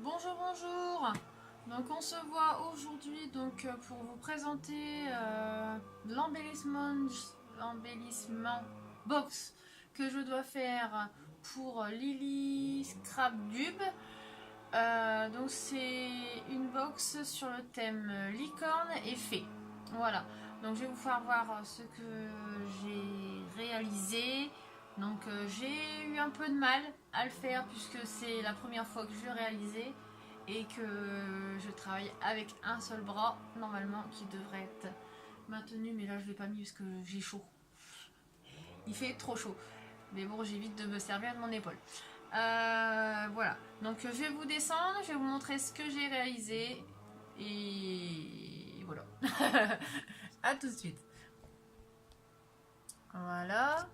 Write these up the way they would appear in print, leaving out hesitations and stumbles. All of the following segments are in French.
Bonjour, bonjour. Donc on se voit aujourd'hui pour vous présenter l'embellissement box que je dois faire pour Lily Scrapcube. Donc c'est une box sur le thème licorne et fée. Voilà. Donc je vais vous faire voir ce que j'ai réalisé. Donc j'ai eu un peu de mal à le faire puisque c'est la première fois que je le réalisais et que je travaille avec un seul bras normalement qui devrait être maintenu, mais là je l'ai pas mis parce que j'ai chaud. Il fait trop chaud. Mais bon, j'évite de me servir de mon épaule. Voilà. Donc je vais vous descendre, je vais vous montrer ce que j'ai réalisé. Et voilà. A tout de suite. Voilà.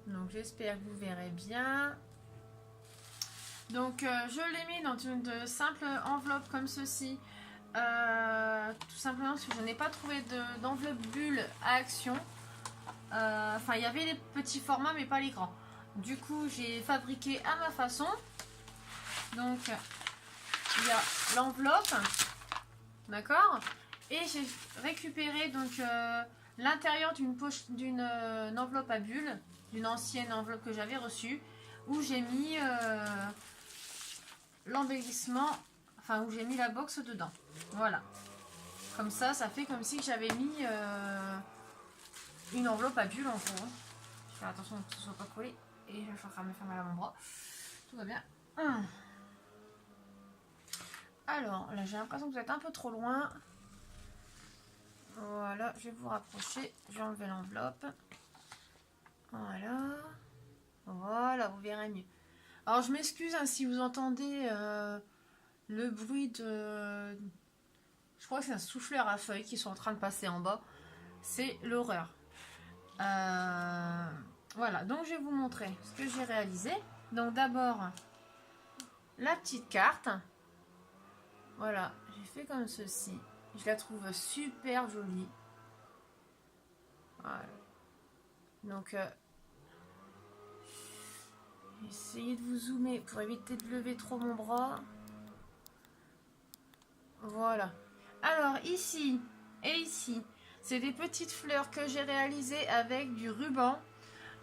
Donc j'espère que vous verrez bien. Donc je l'ai mis dans une simple enveloppe comme ceci. Tout simplement parce que je n'ai pas trouvé d'enveloppe bulle à action. Enfin, il y avait les petits formats, mais pas les grands. Du coup, j'ai fabriqué à ma façon. Donc, il y a l'enveloppe, d'accord. Et j'ai récupéré donc l'intérieur d'une enveloppe à bulles, d'une ancienne enveloppe que j'avais reçue, où j'ai mis l'embellissement, enfin où j'ai mis la box dedans. Voilà. Comme ça fait comme si j'avais mis une enveloppe à bulles en gros. Je fais attention que ce soit pas collé et je vais faire me faire mal à mon bras. Tout va bien. Alors là j'ai l'impression que vous êtes un peu trop loin. Voilà, je vais vous rapprocher. Je vais enlever l'enveloppe. Voilà. Voilà, vous verrez mieux. Alors je m'excuse hein, si vous entendez le bruit de... Je crois que c'est un souffleur à feuilles qui sont en train de passer en bas. C'est l'horreur. Voilà, donc je vais vous montrer ce que j'ai réalisé. Donc d'abord, la petite carte. Voilà, j'ai fait comme ceci. Je la trouve super jolie. Voilà. Donc, essayez de vous zoomer pour éviter de lever trop mon bras. Voilà. Alors ici et ici, c'est des petites fleurs que j'ai réalisées avec du ruban.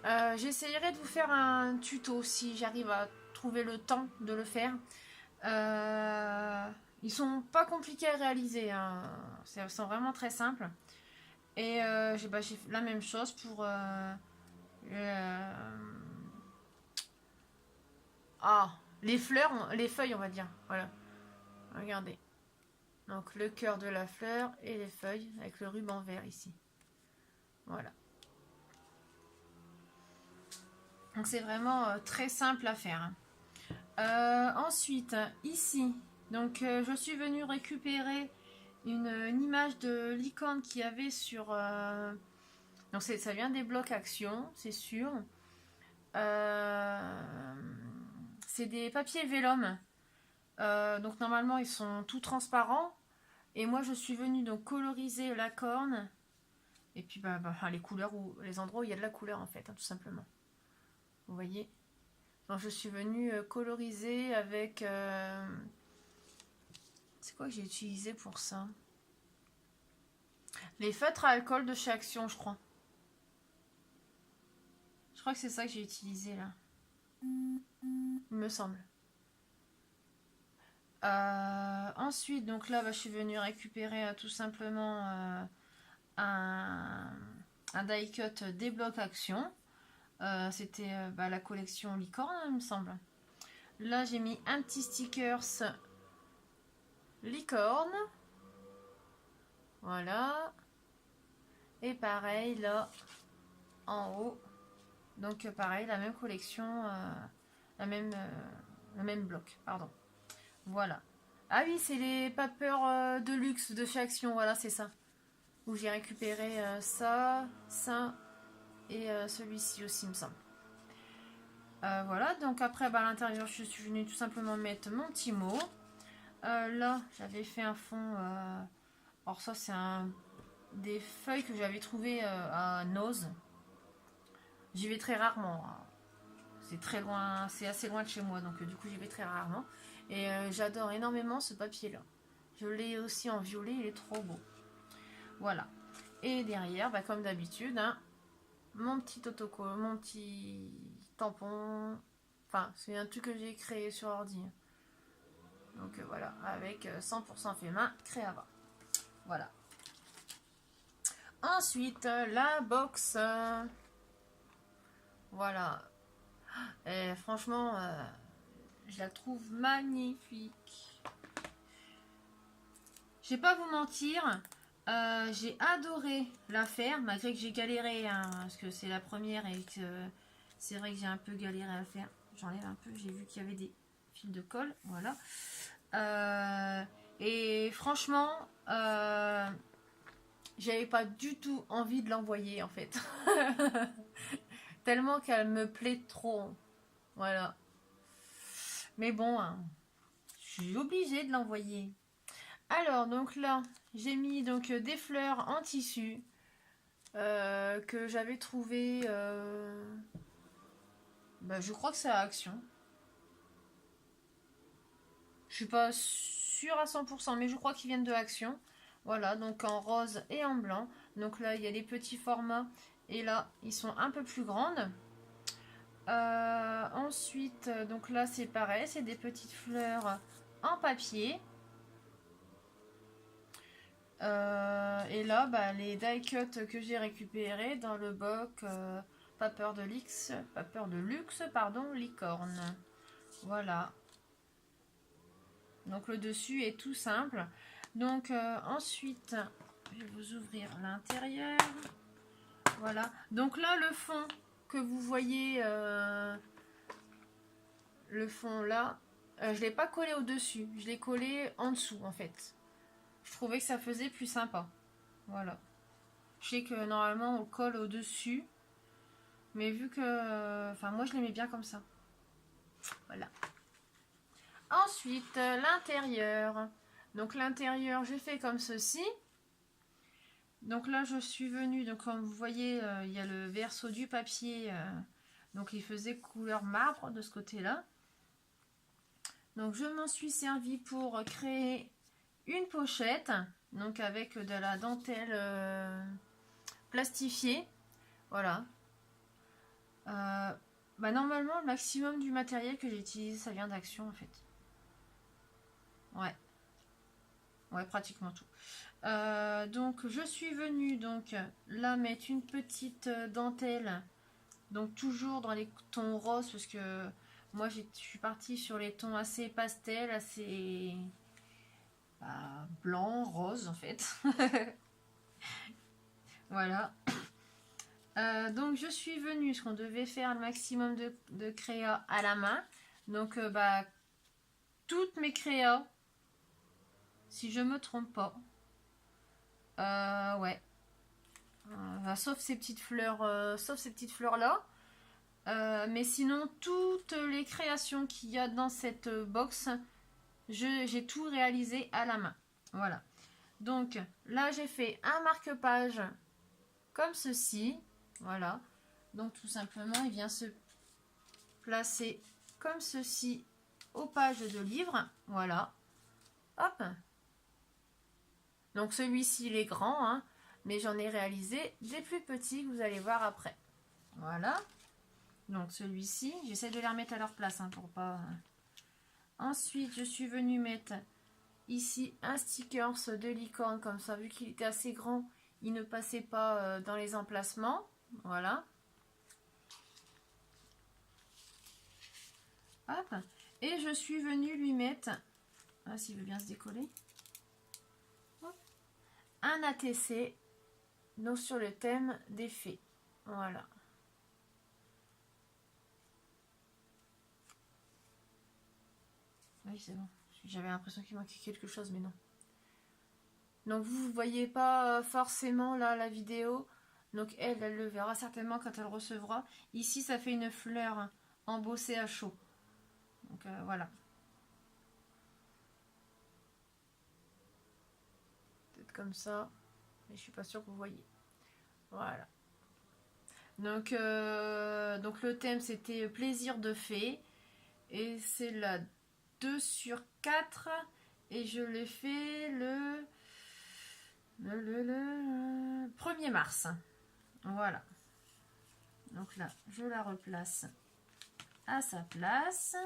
J'essayerai de vous faire un tuto si j'arrive à trouver le temps de le faire. Ils sont pas compliqués à réaliser, hein. Ils sont vraiment très simples. Et j'ai la même chose pour les fleurs, les feuilles on va dire. Voilà. Regardez. Donc le cœur de la fleur et les feuilles avec le ruban vert ici. Voilà. Donc c'est vraiment très simple à faire. Ensuite, ici, donc je suis venue récupérer une image de licorne qu'il y avait sur... donc ça vient des blocs action, c'est sûr. C'est des papiers vélum. Donc normalement ils sont tout transparents. Et moi je suis venue donc coloriser la corne. Et puis les couleurs, les endroits où il y a de la couleur en fait, hein, tout simplement. Vous voyez. Donc je suis venue coloriser avec... c'est quoi que j'ai utilisé pour ça? Les feutres à alcool de chez Action, je crois. Je crois que c'est ça que j'ai utilisé là. Il me semble. Ensuite, donc là, je suis venue récupérer tout simplement un die cut des blocs Action. C'était la collection licorne, il me semble. Là, j'ai mis un petit stickers licorne. Voilà. Et pareil, là, en haut. Donc, pareil, la même collection, le même bloc, pardon. Voilà. Ah oui, c'est les papers de luxe de chez Action, voilà, c'est ça. Où j'ai récupéré ça et celui-ci aussi, il me semble. Voilà, donc après, à l'intérieur, je suis venue tout simplement mettre mon petit mot. Là, j'avais fait un fond. Alors, ça, c'est des feuilles que j'avais trouvées à Nose. J'y vais très rarement. Hein. c'est très loin, c'est assez loin de chez moi, donc du coup j'y vais très rarement. Et j'adore énormément ce papier-là. Je l'ai aussi en violet, il est trop beau. Voilà. Et derrière, bah, comme d'habitude, hein, mon petit autocollant, mon petit tampon. Enfin, c'est un truc que j'ai créé sur ordi. Donc voilà, avec 100% fait main, Créava. Voilà. Ensuite, la box. Voilà. Et franchement, je la trouve magnifique. Je vais pas vous mentir, j'ai adoré la faire, malgré que j'ai galéré, hein, parce que c'est la première et que c'est vrai que j'ai un peu galéré à la faire. J'enlève un peu, j'ai vu qu'il y avait des fils de colle, voilà. Et franchement, j'avais pas du tout envie de l'envoyer en fait. Tellement qu'elle me plaît trop. Voilà. Mais bon, hein, je suis obligée de l'envoyer. Alors, donc là, j'ai mis donc des fleurs en tissu que j'avais trouvé. Bah, je crois que c'est à Action. Je suis pas sûre à 100%, mais je crois qu'ils viennent de Action. Voilà, donc en rose et en blanc. Donc là, il y a les petits formats. Et là, ils sont un peu plus grandes. Ensuite, donc là, c'est pareil. C'est des petites fleurs en papier. Et là, bah, les die cuts que j'ai récupérés dans le box pas peur de luxe, pardon, licorne. Voilà. Donc le dessus est tout simple. Donc ensuite, je vais vous ouvrir l'intérieur. Voilà. Donc là, le fond que vous voyez, le fond là, je l'ai pas collé au-dessus. Je l'ai collé en dessous en fait. Je trouvais que ça faisait plus sympa. Voilà. Je sais que normalement on colle au-dessus. Mais vu que... Enfin, moi je l'aimais bien comme ça. Voilà. Ensuite, l'intérieur. Donc l'intérieur, j'ai fait comme ceci. Donc là, je suis venue, donc comme vous voyez, il y a le verso du papier. Donc il faisait couleur marbre de ce côté-là. Donc je m'en suis servi pour créer une pochette. Donc avec de la dentelle plastifiée. Voilà. Bah normalement, le maximum du matériel que j'ai utilisé, ça vient d'Action en fait. Ouais, pratiquement tout. Donc je suis venue donc là mettre une petite dentelle, donc toujours dans les tons roses parce que moi je suis partie sur les tons assez pastel, assez blanc, rose en fait. Voilà. Donc je suis venue, parce qu'on devait faire le maximum de créa à la main. Donc toutes mes créas, si je me trompe pas, ouais. Sauf ces petites fleurs, là. Mais sinon, toutes les créations qu'il y a dans cette box, j'ai tout réalisé à la main. Voilà. Donc là, j'ai fait un marque-page comme ceci. Voilà. Donc tout simplement, il vient se placer comme ceci aux pages de livres. Voilà. Hop. Donc celui-ci, il est grand, hein, mais j'en ai réalisé des plus petits que vous allez voir après. Voilà. Donc celui-ci, j'essaie de les remettre à leur place hein, pour pas... Ensuite, je suis venue mettre ici un sticker de licorne comme ça. Vu qu'il était assez grand, il ne passait pas dans les emplacements. Voilà. Hop. Et je suis venue lui mettre... Ah, s'il veut bien se décoller. Un ATC donc sur le thème des fées. Voilà. Oui, c'est bon. J'avais l'impression qu'il manquait quelque chose, mais non. Donc vous ne voyez pas forcément là la vidéo. Donc elle le verra certainement quand elle recevra. Ici, ça fait une fleur embossée à chaud. Donc voilà. Peut-être comme ça. Mais je suis pas sûre que vous voyez. Voilà. Donc le thème c'était plaisir de fée. Et c'est la 2 sur 4. Et je l'ai fait le 1er mars. Voilà. Donc là, je la replace à sa place.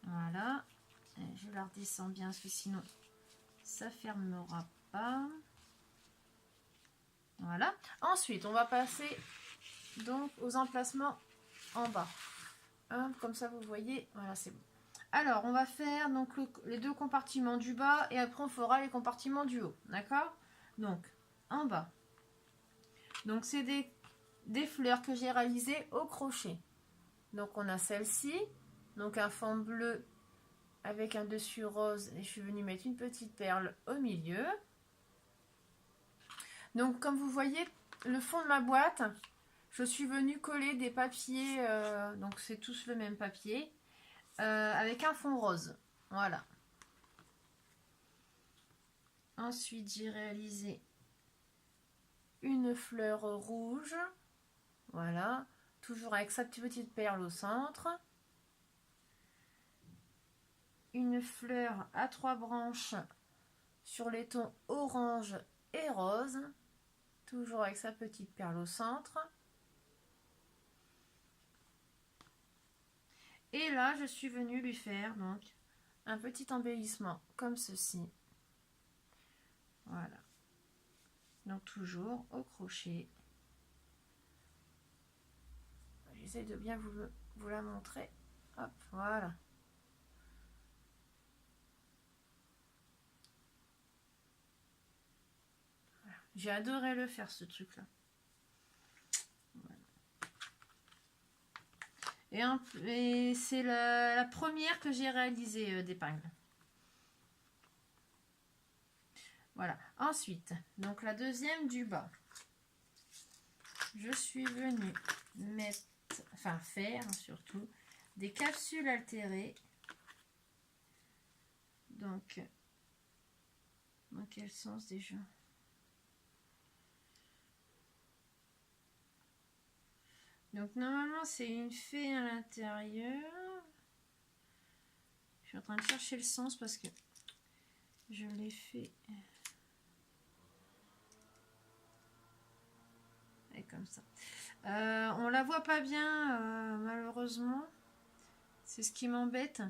Voilà. Et je la redescends bien parce que sinon ça fermera pas. Voilà. Ensuite, on va passer donc aux emplacements en bas. Comme ça, vous voyez. Voilà, c'est bon. Alors, on va faire donc les 2 compartiments du bas et après on fera les compartiments du haut. D'accord? Donc, en bas. Donc, c'est des fleurs que j'ai réalisées au crochet. Donc, on a celle-ci. Donc, un fond bleu avec un dessus rose. Et je suis venue mettre une petite perle au milieu. Donc, comme vous voyez, le fond de ma boîte, je suis venue coller des papiers. Donc, c'est tous le même papier. Avec un fond rose. Voilà. Ensuite, j'ai réalisé une fleur rouge. Voilà. Toujours avec sa petite perle au centre. Une fleur à 3 branches sur les tons orange et rose. Toujours avec sa petite perle au centre. Et là, je suis venue lui faire donc un petit embellissement comme ceci. Voilà. Donc toujours au crochet. J'essaie de bien vous la montrer. Hop, voilà. J'ai adoré le faire, ce truc-là. Voilà. Et c'est la première que j'ai réalisée d'épingle. Voilà. Ensuite, donc la deuxième du bas. Je suis venue faire surtout des capsules altérées. Donc, dans quel sens déjà ? Donc normalement c'est une fée à l'intérieur. Je suis en train de chercher le sens parce que je l'ai fait et comme ça. On la voit pas bien malheureusement. C'est ce qui m'embête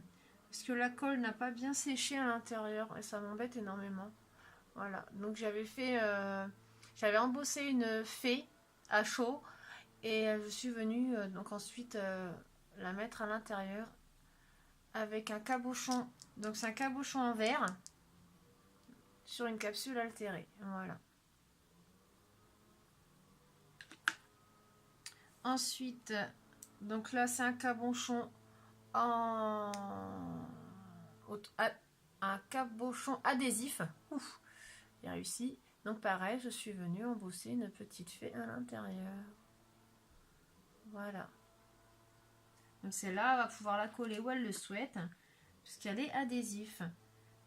parce que la colle n'a pas bien séché à l'intérieur et ça m'embête énormément. Voilà. Donc j'avais embossé une fée à chaud. Et je suis venue donc ensuite la mettre à l'intérieur avec un cabochon. Donc c'est un cabochon en verre sur une capsule altérée. Voilà. Ensuite, donc là c'est un cabochon un cabochon adhésif. Ouf, j'ai réussi. Donc pareil, je suis venue embosser une petite fée à l'intérieur. Voilà. Donc celle-là, on va pouvoir la coller où elle le souhaite, puisqu'elle est adhésif.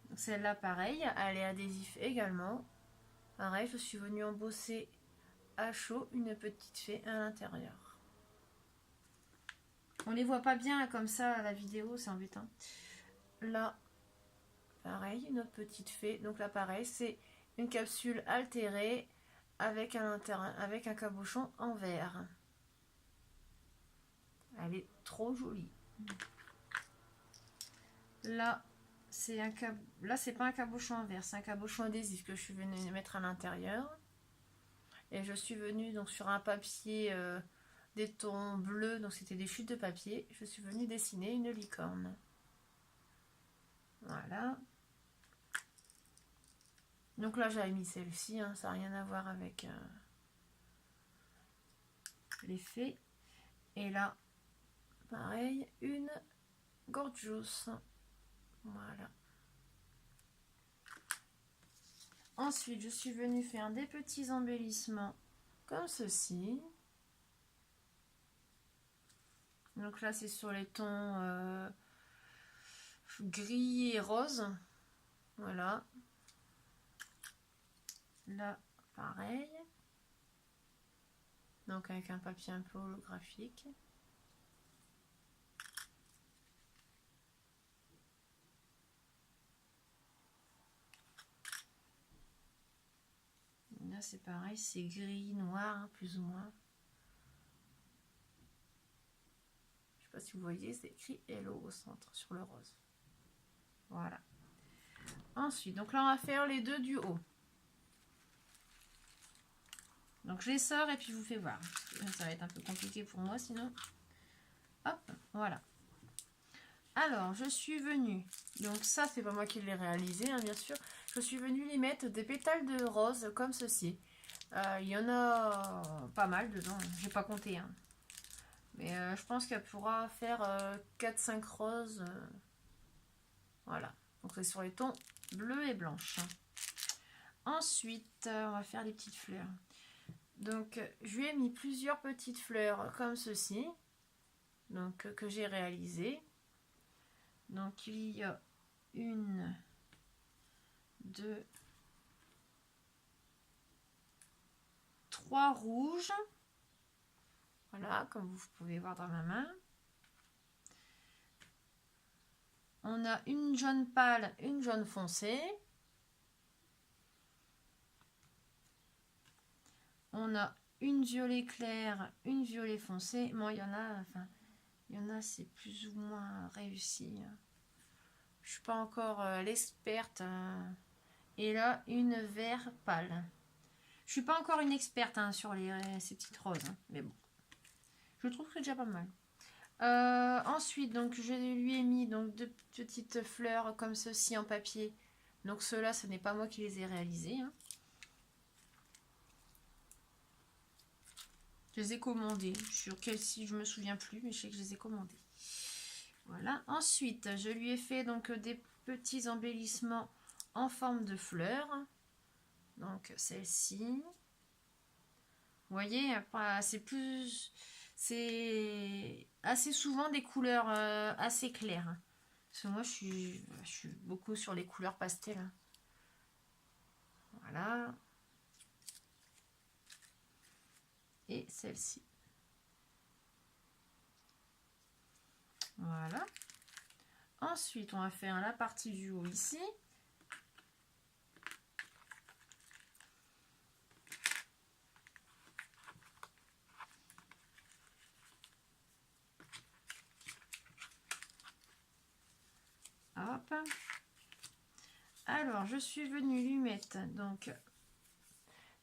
Donc celle-là, pareil, elle est adhésif également. Pareil, je suis venue embosser à chaud une petite fée à l'intérieur. On les voit pas bien comme ça à la vidéo, c'est embêtant. Là, pareil, une autre petite fée. Donc là, pareil, c'est une capsule altérée avec un cabochon en verre. Elle est trop jolie. Là, c'est pas un cabochon en verre, c'est un cabochon adhésif que je suis venue mettre à l'intérieur. Et je suis venue donc sur un papier des tons bleus, donc c'était des chutes de papier. Je suis venue dessiner une licorne. Voilà. Donc là, j'avais mis celle-ci, hein, ça n'a rien à voir avec les fées. Et là, pareil, une gorgeous. Voilà. Ensuite, je suis venue faire des petits embellissements comme ceci. Donc là, c'est sur les tons gris et rose. Voilà. Là, pareil. Donc avec un papier un peu holographique. Là c'est pareil, c'est gris, noir, hein, plus ou moins. Je sais pas si vous voyez, c'est écrit Hello au centre sur le rose. Voilà. Ensuite, donc là on va faire les deux du haut. Donc je les sors et puis je vous fais voir. Ça va être un peu compliqué pour moi sinon. Hop, voilà. Alors je suis venue. Donc ça c'est pas moi qui l'ai réalisé, hein, bien sûr. Je suis venue y mettre des pétales de rose comme ceci. Il y en a pas mal dedans. J'ai pas compté. Hein. Mais je pense qu'elle pourra faire 4-5 roses. Voilà. Donc c'est sur les tons bleu et blanche. Ensuite, on va faire des petites fleurs. Donc, je lui ai mis plusieurs petites fleurs comme ceci. Donc, que j'ai réalisées. Donc, il y a 1, 2, 3 rouges. Voilà, comme vous pouvez voir dans ma main. On a une jaune pâle, une jaune foncée. On a une violet clair, une violet foncé. Moi, il y en a, enfin, il y en a, c'est plus ou moins réussi. Je suis pas encore l'experte. Et là, une vert pâle. Je suis pas encore une experte hein, sur ces petites roses, hein, mais bon, je trouve que c'est déjà pas mal. Ensuite, donc je lui ai mis donc 2 petites fleurs comme ceci en papier. Donc ceux-là, ce n'est pas moi qui les ai réalisés. Hein. Je les ai commandés. Sur quel site, je me souviens plus, mais je sais que je les ai commandés. Voilà. Ensuite, je lui ai fait donc des petits embellissements en forme de fleurs. Donc celle-ci. Vous voyez, c'est assez souvent des couleurs assez claires. Parce que moi, je suis beaucoup sur les couleurs pastel. Voilà. Et celle-ci. Voilà. Ensuite, on va faire la partie du haut ici. Hop. Alors, je suis venue lui mettre donc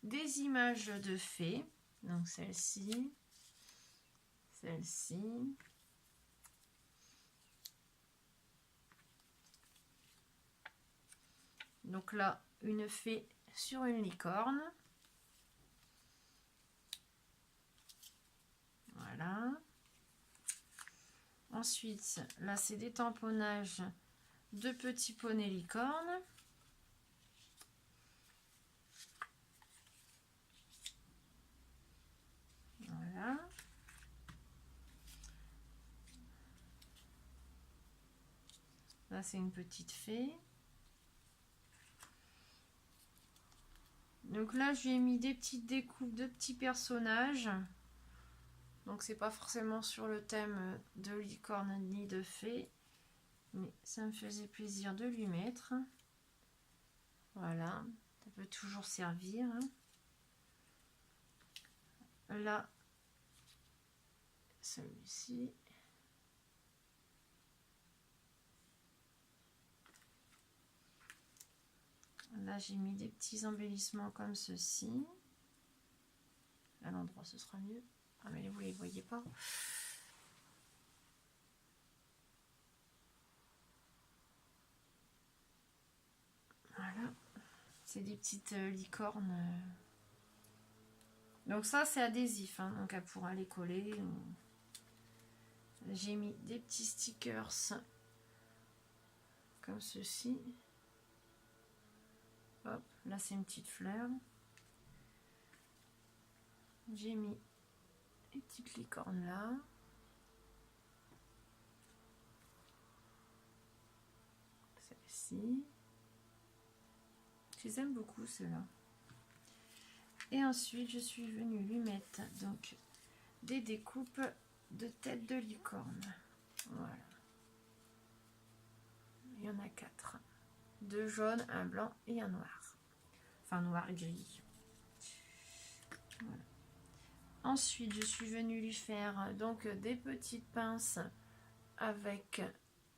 des images de fées. Donc celle-ci, celle-ci. Donc là, une fée sur une licorne. Voilà. Ensuite, là, c'est des tamponnages de petits poneys licornes. Voilà. Là, c'est une petite fée. Donc là, je lui ai mis des petites découpes de petits personnages. Donc, c'est pas forcément sur le thème de licorne ni de fée. Mais ça me faisait plaisir de lui mettre. Voilà. Ça peut toujours servir. Là, celui-ci. Là, j'ai mis des petits embellissements comme ceci. À l'endroit, ce sera mieux. Ah, mais vous ne les voyez pas. Voilà. C'est des petites licornes. Donc ça, c'est adhésif. Hein, donc, elle pourra les coller. J'ai mis des petits stickers comme ceci. Hop, là, c'est une petite fleur. J'ai mis des petites licornes là. Celle-ci. Je les aime beaucoup, ceux-là. Et ensuite, je suis venue lui mettre donc des découpes de tête de licorne. Voilà. Il y en a 4. 2 jaunes, un blanc et un noir. Enfin, noir et gris. Voilà. Ensuite, je suis venue lui faire donc des petites pinces avec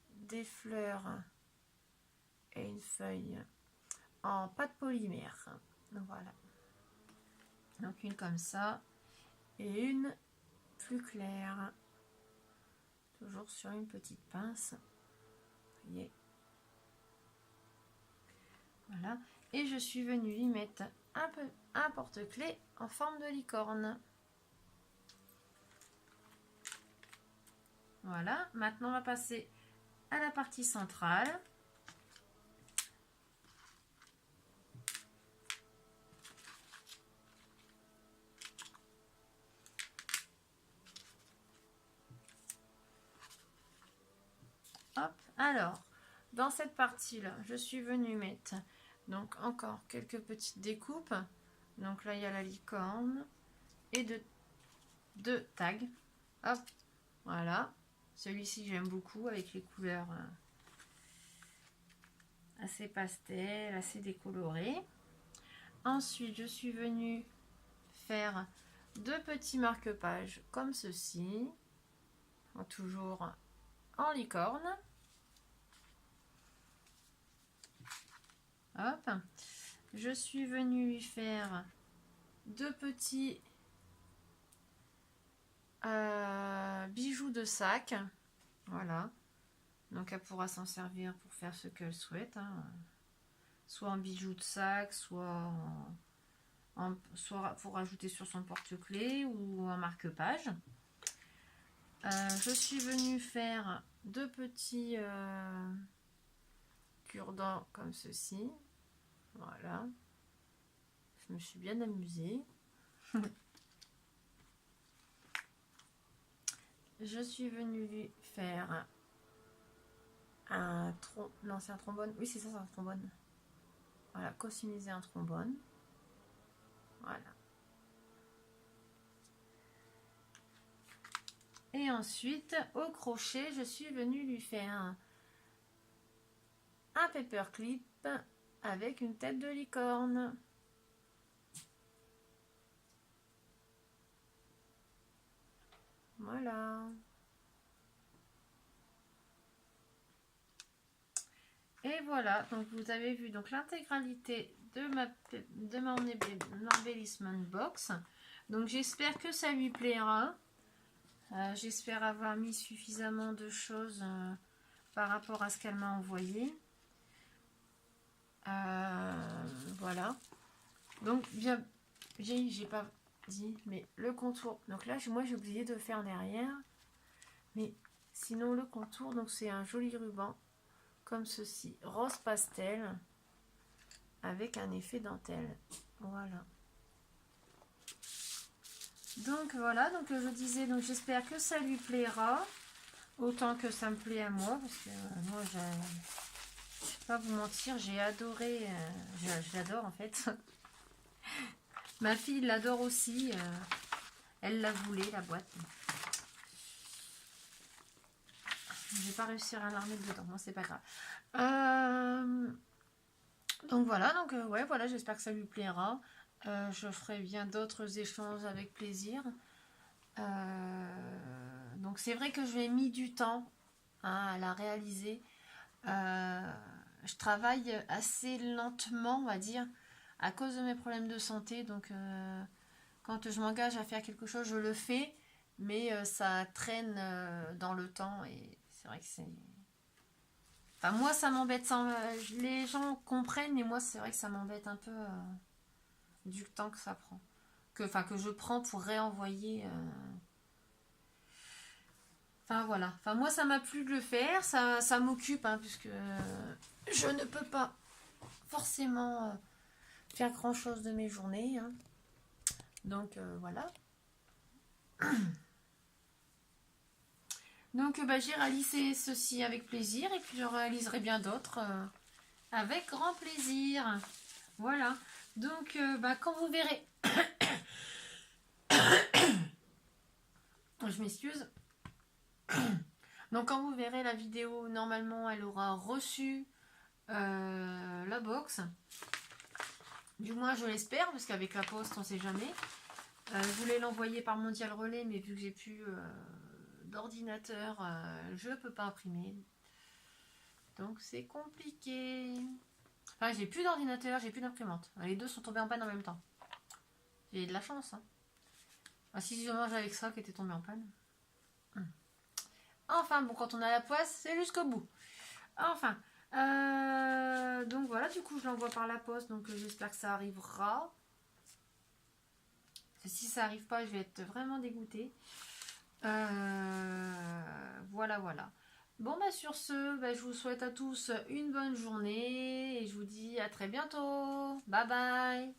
des fleurs et une feuille en pâte polymère. Voilà. Donc une comme ça et une plus claire. Toujours sur une petite pince. Vous voyez. Voilà. Et je suis venue y mettre un porte-clés en forme de licorne. Voilà. Maintenant, on va passer à la partie centrale. Hop. Alors, dans cette partie-là, je suis venue mettre donc encore quelques petites découpes. Donc là, il y a la licorne et deux tags. Hop. Voilà. Celui-ci, j'aime beaucoup avec les couleurs assez pastel, assez décolorées. Ensuite, je suis venue faire 2 petits marque-pages comme ceci, toujours en licorne. Hop. Je suis venue lui faire 2 petits bijoux de sac. Voilà. Donc elle pourra s'en servir pour faire ce qu'elle souhaite. Hein. Soit en bijoux de sac, soit pour rajouter sur son porte-clés ou en marque-page. Je suis venue faire 2 petits cure-dents comme ceci. Voilà. Je me suis bien amusée. Je suis venue lui faire un trombone. Oui, c'est ça, c'est un trombone. Voilà, customiser un trombone. Voilà. Et ensuite, au crochet, je suis venue lui faire un paperclip avec une tête de licorne. Voilà. Et voilà, donc vous avez vu donc l'intégralité de mon embellissement box. Donc j'espère que ça lui plaira. J'espère avoir mis suffisamment de choses par rapport à ce qu'elle m'a envoyé. Voilà. Donc bien, j'ai pas dit, mais le contour. Donc là, moi j'ai oublié de faire derrière. Mais sinon le contour, donc c'est un joli ruban comme ceci, rose pastel avec un effet dentelle. Voilà. Donc voilà, donc je disais, donc j'espère que ça lui plaira autant que ça me plaît à moi, parce que moi je vais pas vous mentir, j'ai adoré, je l'adore en fait. Ma fille l'adore aussi, elle la voulait la boîte. Je vais pas réussir à la remettre dedans, bon, c'est pas grave. Donc voilà, donc ouais, voilà, j'espère que ça lui plaira. Je ferai bien d'autres échanges avec plaisir. Donc c'est vrai que j'ai mis du temps à la réaliser. Je travaille assez lentement, on va dire, à cause de mes problèmes de santé. Donc quand je m'engage à faire quelque chose, je le fais, mais ça traîne dans le temps et c'est vrai que c'est... Enfin, moi, ça m'embête. Les gens comprennent, mais moi, c'est vrai que ça m'embête un peu du temps que ça prend. Que je prends pour réenvoyer. Enfin, voilà. Enfin, moi, ça m'a plu de le faire. Ça m'occupe, hein, puisque je ne peux pas forcément faire grand-chose de mes journées. Hein. Donc, voilà. Donc j'ai réalisé ceci avec plaisir et puis je réaliserai bien d'autres avec grand plaisir. Voilà. Donc, quand vous verrez... Je m'excuse. Donc, quand vous verrez la vidéo, normalement, elle aura reçu la box. Du moins, je l'espère, parce qu'avec la poste, on ne sait jamais. Je voulais l'envoyer par Mondial Relais, mais vu que j'ai plus d'ordinateur, je ne peux pas imprimer. Donc, c'est compliqué. Enfin, j'ai plus d'ordinateur, j'ai plus d'imprimante. Les deux sont tombés en panne en même temps. J'ai de la chance. Hein. Ah, si je mange avec ça qui était tombé en panne. Enfin, bon, quand on a la poisse, c'est jusqu'au bout. Enfin, donc voilà, du coup, je l'envoie par la poste, donc j'espère que ça arrivera. Si ça arrive pas, je vais être vraiment dégoûtée. Voilà, voilà. Bon, sur ce, je vous souhaite à tous une bonne journée et je vous dis à très bientôt. Bye bye.